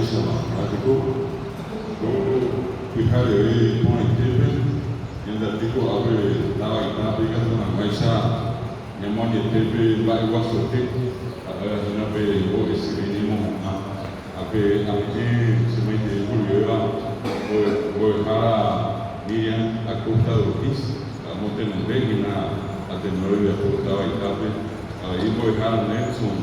sama artiku pihak dari point TV yang artiku abe tahu tapi kan dengan Malaysia yang mau di TV baik waktu itu nabe wo isini mo abe abe semai di Pulau wo kara dia aku tahu is moten nanti na ada melalui aku tahu tapi ibu kara Nelson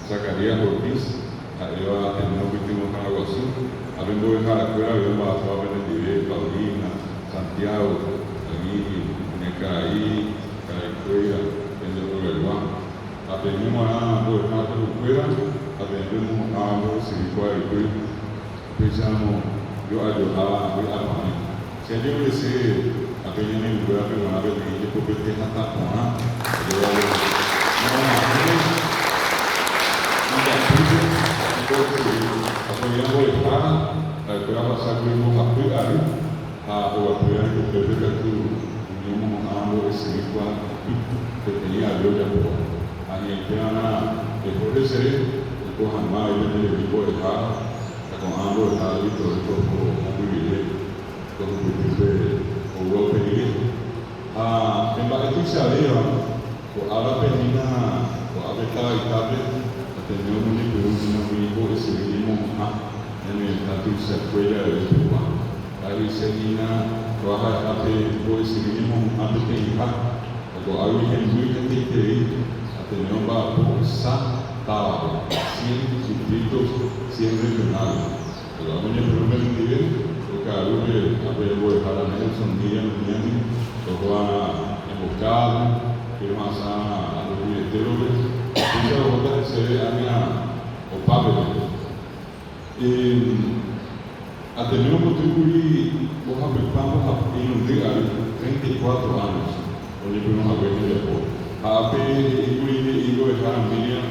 Zakaria Ortiz yo tenemos último Caraguazú, habiendo dejado afuera, habíamos pasado a Benedive, Paulina, Santiago, aquí, Necaí, Caracuera, en el Uruguay. Aprendimos a dejar afuera, aprendimos a seguir por pensamos, yo ayudaba a mí. Si yo le sé, aprendí en el lugar, pero una vez que yo puedo tener hasta una, apoiando o Estado, para passar por um apoiar o apoiar que o prefeito nenhum amo receber que tinha a de apoio. A gente ana depois de ser com a mãe ele ficou errado, com a amo errado e todo o viver todo o viver o golpe dele. Em base a isso o ala penina o abeta e tabe tenemos un amigo ese mismo en el tatu se fue a Cuba. Ahí se trabaja hace ese mismo antes de ir a hay gente muy gente tenemos para posar 100 suscritos 100 regionales. Pero a mí el primer nivel porque a lo que voy a dejar a Nelson Díaz lo va a enfocar que más a los directores esa voluntad se ve a o Pablo. Atendemos contribuir, vos aplicamos en un día 34 años, donde fuimos a ver el apoyo. A incluir y dejar a Miriam,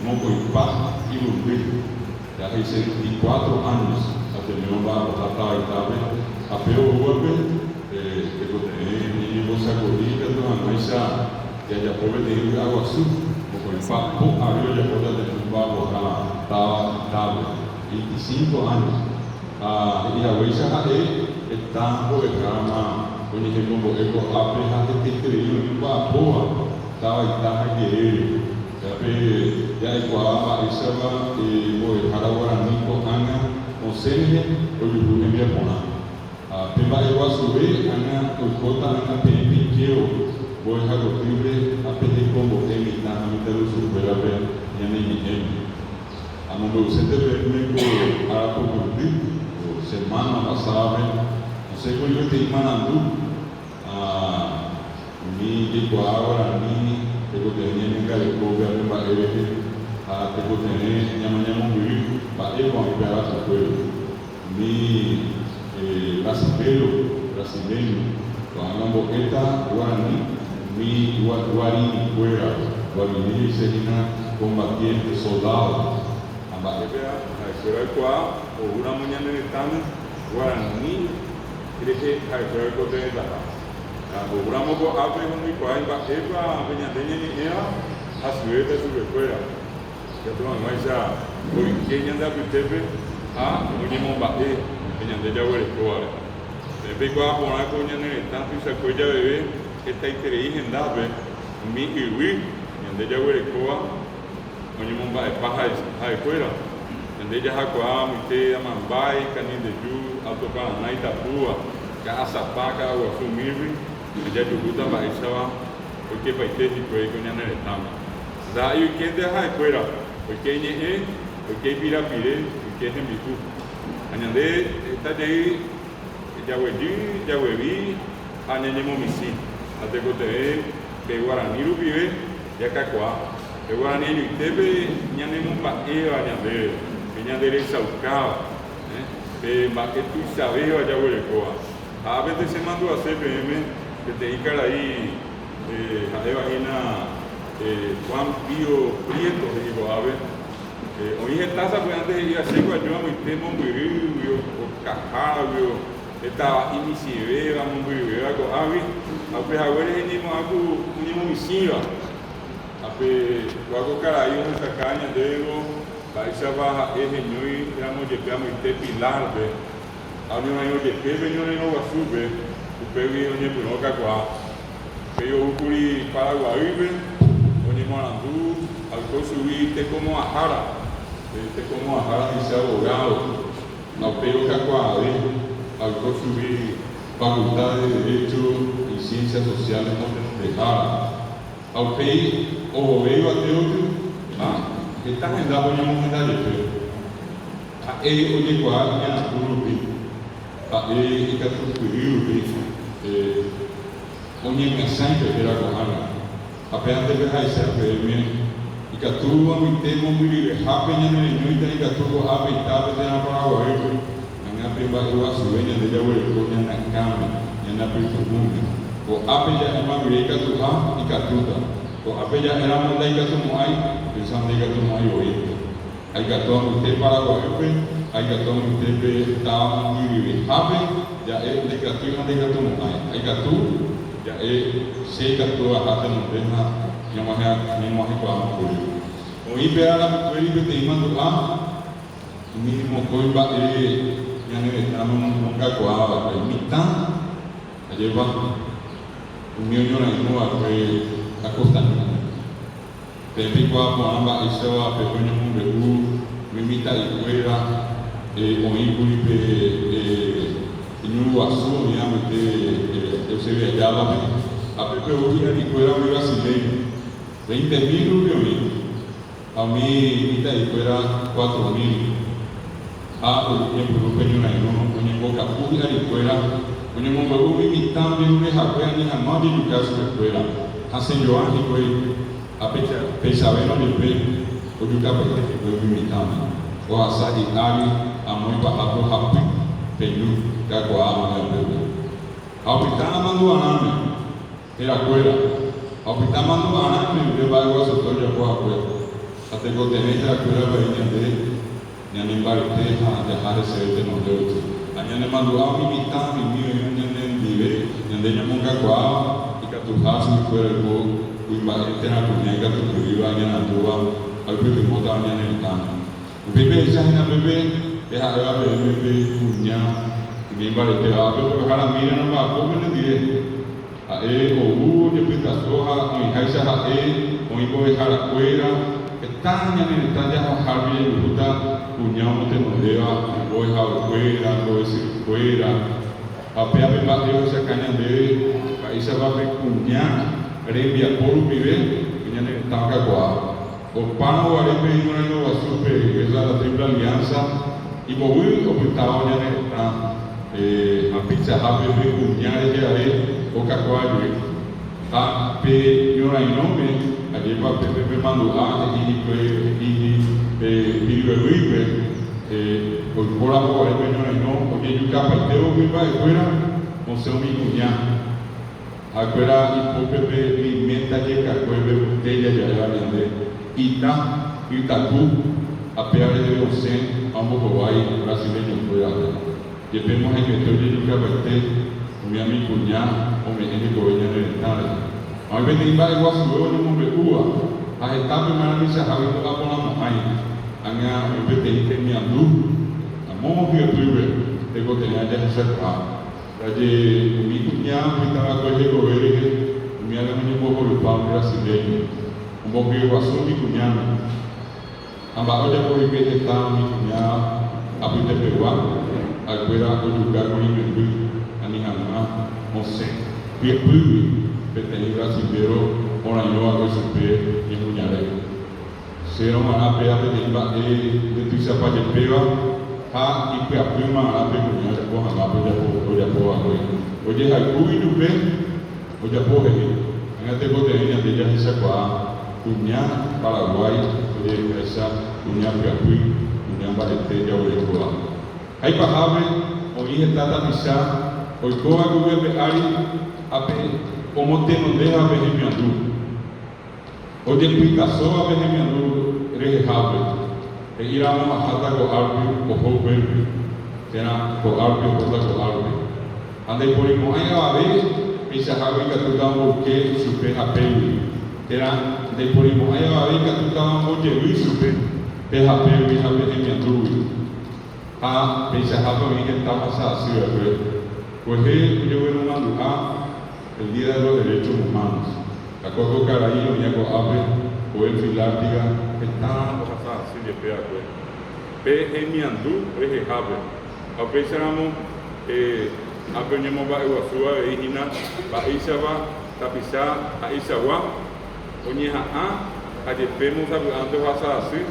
no con paz y un día. Ya hay 64 años, atendemos a tratar y tal, a peor golpe, que tenemos esa corrida, toda nuestra, que haya pobre de ir agua azul. Papo abriu a porta de Bago estava 25 anos. E a Weisha está o programa onde ele como eco abre a ter um papo estava guerreiro. Já igual a isso e o cara agora nico anga o sene o lugar de Japão. Pemba igual subir anga o cota anga pempinho voy a contribuir a pedir como emita a mitad de su superior y a mi a mundo docente verme para concluir semana pasada no sé cómo yo te mandando a mi digo ahora ni tengo que tener en cada copia de barrete a tengo que tener mañana muy para ir con mi pedazo pueblo mi brasileño con la boqueta guaraní mi guarini fuera, guarini sería combatiente, soldado. A escuela de Cuá, o una mañana en el Tana, guaraní, creo que a escuela de Cote de Tana. O una moco abre con mi Cuá, y va a peñadeña ni era, a su vez de su escuela. Ya tengo más ya, hoy que ya anda Pitepe, a un limón bate, peñadeña huele Cuá. Después Cuá, por una coña en el Tana, y se acuerda bebé. Esta interés en Dabe, mi iwi, en ella huecoa, onde mumba paja a escuela, en ella jacoa, muite, amambai, canin de ju, alto Paraná, Itapúa, Caçapaca, Aguaçu Mirri, ella juguta baixava, porque vai ter de coisa que não é tão. Daí o que é a escuela, porque é, porque Pirapire, porque é Rembicu. Anhande, está daí, já huevi, anhande momici. Até que eu tenho Guarani vive e Cacoá. O Guarani ele teve minha nenhum paquete a minha dele saucava, né? E bater tu sabe eu já vou levar. A vez se mandou a CPM que tem cara aí, eu aí na Juan Pío Prieto digo a ver. Hoje está sabendo que ia ser com a João muito tempo muito o cacau está iniciando a mover agora a ver a ferramenta ele não algo um micinho a ver o cara aí essa carne dele Baixava Erenhui, Ramojepiamo e Tepilarbe, a União Aiojepe, União Aioguaçube, o Pegue Onyepunocaquá, Peio Ucuri Paraguaíbe, Onyemorandu, Alcoçuí, Tecomoahara, Tecomoahara, Nissaogao, ao Peio Cacoari, Alcoçuí, Faculdade de Direito e Ciências Sociais de Jara, ao Peio, o veio até outro, que está rendado em uma unidade de Peio. A ele, o de Guarda, a Turubi, a ele, que a Turubi, onde é sempre que era corrada, apenas deve raizar para ele, e que a tua me tem um milho, rápido, e não tem que a tua habitada de na Paraguai, a minha prima eu assume, de já o recolho na cama, e na prefeitura. O apelha é uma mulher que a tua e que a tua. O apelha era uma mulher que a tua mãe, pensando que a tua mãe hoje. Aí que a tua mulher Paraguai, aí que a tua mulher está um milho, rápido, já é de que a tua mãe, aí que a tua ya sei que a tua rata não tem na nenhuma reclamação por isso. O IBA na Peribe tem mandado o mínimo coisa é nunca coava, é mitad, a llevar o meu não é a costa. Tem coava amba isso a pequeno mundo me mita e coira o Ibu no assunto eu sei que a PPU de Coira é brasileiro, 20.000 reuniões, a mim era 4.000, o tempo do Penhunaino, o Nimboca Pública de Coira, o Nimboca imitando o Rejacuea, nem a mão de Lucas de Coira, a senhora de Coira, a Pensaveno de Pé, o Lucas de Coira imitando, o Assadi Ali, a mãe para a Rapi, Penhu, Cacoama, ao Pitana mandou a nome, era coisa, ao Pitana mandou a nome, ele vai agora soltar de boa coisa, até que o tenente era coisa para entender, nem barite, a receita não deu, a minha mandou a me imitar, nem viver, nem nem Cacoama, e que tu raça me foi o embarque na cozinha, que tu viu a minha tua, ao primeiro motor a minha nentana. O bebê já na bebê, é a bebê punha. Ninguém vai ter a pessoa que ela mira não vai como não dizer a o depois da sua o enraizar a o envolver a coisa que tá nem tá já a harbi luta união não tem modelo envolver a coisa a pé bem bateu essa canha dele aí você vai cunhar rembia por viver e nem tá agora o pano ali bem no super essa da tripla aliança e bom o pitao nem tá a pizza hape be kunyare de are o cacoalho a pe yora inome a de pa pe mando a e o cora por pe yora inome porque eu capateu me vai fora com seu me cunhar agora e pepe pimenta de cacoalho botella de agave e Itatu a peare de você ambos Hawaii brasileiro foi depois morre que todo dia que vai ter o meu amigo cunhar o meu amigo governo de Itália ao invés de ir para o Guaçu no mundo a etapa mais me chama de lá para lá aí a minha o PT tem minha dúvida a mão que eu tive eu tenho a gente cercar de o meu cunhar que estava com o governo o meu amigo governo para brasileiro um bom que o Guaçu meu cunhar a barulha por aí que está meu cunhar a vida peruana agora o lugar onde me fui a minha mãe você pepui petei brasileiro oranho a super e mulher serão uma pea de bater de tu sapa de pea a e que a prima a mulher com a gaba de boa hoje é cuido bem hoje é porra ainda tem boteirinha de já se qua Cunha Paraguai hoje essa Cunha pepui Cunha barete de ouro aí para Habe, hoje está a missão, hoje como a governo ali, como tem no dedo a berremiandu, hoje explicação a berremiandu rehabe, e irá uma rata com árvore, com roupa, será com árvore, com árvore, andei por aí, aí a vez, pensa Habe que tu dá porque super a pele, será andei por aí, aí a vez que tu dá de luz super, Pehape Miandru, a Peixahapa Virgen Tapasa, pues yo veo un mandujá el Día de los Derechos Humanos. La Coco Caraí, Oñaco Ape, o el Filártiga, está pasada así de pea, pues. Pe Miandru, Pehape. A Peixaramo, Apeñamos va Eguazúa, Eijina, va Isaba, Tapizá, a Isawa, Oñeja A, Ayepemos antes pasada así,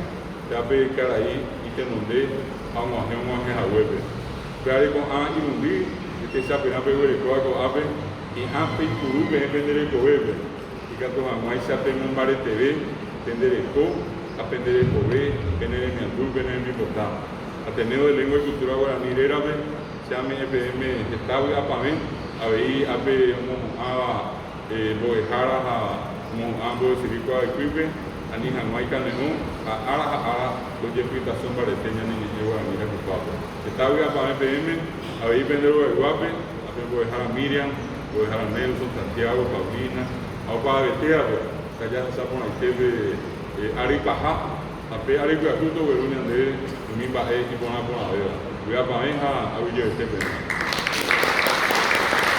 ya ve Caraí, y te nombré a un a hueve. Pero con A y un D, y te sabe a beber el coaco ave, y A y Puru, que es vender el cohebe. Y que a todos más se aprendan un bar de TV, vender el co, aprender el cobe, vender el miandú, vender el botán. Ateneo de Lengua y Cultura Guaraní, se llama EPM, Estado y Apamén, a ver, a ver, a Boejara, a ambos ciricos de Cuipe, a Nija Maica Nemo, a Ara, los Jefitación Bareteña, ni Guaraní, a mi papá. Estado y Apamén PM, a ver, vender el Guape, a ver, Boejara Miriam, Boejara Nelson, Santiago, Paulina, a Opa Betea, que allá se pone el TV, Aripaja, a ver, Aripajuto, Verunia de mi bae y poner por la vera. Voy a poner a Villa de